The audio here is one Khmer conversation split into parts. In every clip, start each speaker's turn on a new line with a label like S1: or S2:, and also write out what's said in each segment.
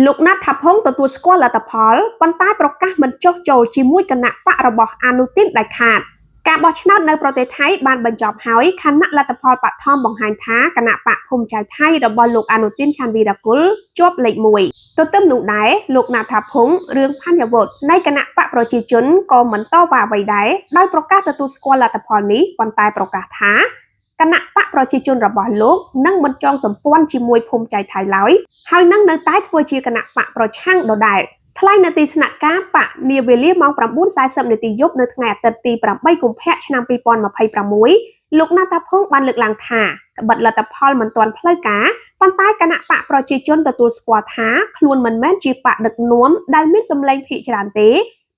S1: លោកណាត់ថាភងទទួលស្គាល់លទ្ធផលប៉ុន្តែប្រកាសមិនចុះចូលជាមួយគណៈបករបស់អនុទានដាច់ខាតការបោះឆ្នោតនៅប្រទេសថៃបានបញ្ចប់ហើយខណៈលទ្ធផលបឋមបង្ហាញថាគណៈបកភូមិใจថៃរបស់លោកអនុទានឆាន់វីរគុលជាប់លេខ1ទទឹមនោះដែរលោកណាត់ថាភងរឿងផាន់យវុធនៃគណៈបកប្រជាជនក៏មិនតវ៉ាអ្វីដែរដោយប្រកាសទទួលស្គាល់លទ្ធផលនេះប៉ុន្តែប្រកាសថាគណៈបកប្រជាជនរបស់លោកនឹងមិនចងសម្ព័ន្ធជាមួយភូមិใจថៃឡើយហើយនឹងនៅតែធ្វើជាគណៈបកប្រឆាំងដដែលថ្លែងនៅទីស្នាក់ការបកនាវេលាម៉ោង 9:40 នាទីយប់នៅថ្ងៃអាទិត្យទី 8 កុម្ភៈឆ្នាំ 2026 លោកណាត់ថាភងបានលើកឡើងថាក្បិតលទ្ធផលមិនទាន់ផ្លូវការប៉ុន្តែគណៈបកប្រជាជនទទួលស្គាល់ថាខ្លួនមិនមែនជាបកដឹកនាំដែលមានសម្លេងភាគច្រើនទេ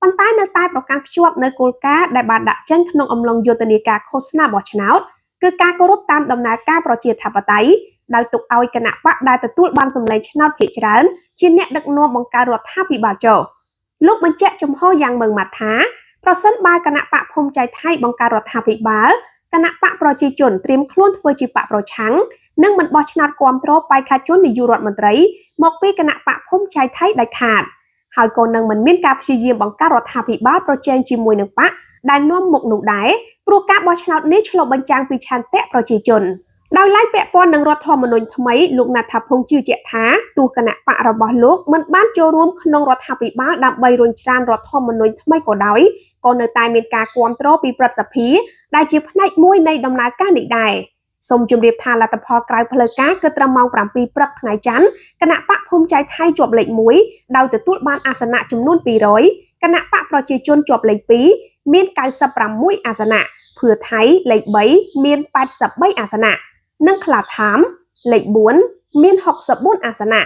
S1: ប៉ុន្តែនៅតែប្រកាន់ភ្ជាប់នៅគោលការណ៍ដែលបានដាក់ចេញក្នុងអំឡុងយុទ្ធនាការឃោសនាបោះឆ្នោតគឺការគោរពតាមដំណើរការប្រជាធិបតេយ្យដោយទុកឲ្យគណៈបកដែលទទួលបានសម្លេងឆ្នោតភាគច្រើនជាអ្នកដឹកនាំបង្កើតរដ្ឋាភិបាលចុះលោកបញ្ជាក់ចំហយ៉ាងម៉ឺងម៉ាត់ថាប្រសិនបើគណៈបកភូមិใจថៃបង្កើតរដ្ឋាភិបាលគណៈបកប្រជាជនត្រៀមខ្លួនធ្វើជាបកប្រឆាំងនិងមិនបោះឆ្នោតគាំទ្របេក្ខជននាយករដ្ឋមន្ត្រីមកពីគណៈបកភូមិใจថៃដាច់ខាតហើយក៏នឹងមិនមានការព្យាយាមបង្កើតរដ្ឋាភិបាលប្រជែងជាមួយនឹងបកដែលនាំមុខនោះដែរព្រោះការបោះឆ្នោតនេះឆ្លុះបញ្ចាំងពីឆន្ទៈប្រជាជនដោយឡែកពាក់ព័ន្ធនឹងរដ្ឋធម្មនុញ្ញថ្មីលោកណាត់ថាភងជឿជាក់ថាទោះគណៈបករបស់លោកមិនបានចូលរួមក្នុងរដ្ឋាភិបាលដើម្បីរុញច្រានរដ្ឋធម្មនុញ្ញថ្មីក៏ដោយក៏នៅតែមានការគាំទ្រពីព្រឹទ្ធសភាដែលជាផ្នែកមួយនៃដំណើរការនេះដែរសូមជម្រាបថាលទ្ធផលក្រៅផ្លូវការគឺត្រឹមម៉ោង 7 ព្រឹកថ្ងៃច័ន្ទគណៈបកភូមិใจថៃជាប់លេខ1ដោយទទួលបានអាសនៈចំនួន200គណៈបកប្រជាជនជាប់លេខ2មាន96អាសនៈភឿថៃលេខ3មាន83អាសនៈនិងខ្លាថាមលេខ4មាន64អាសនៈ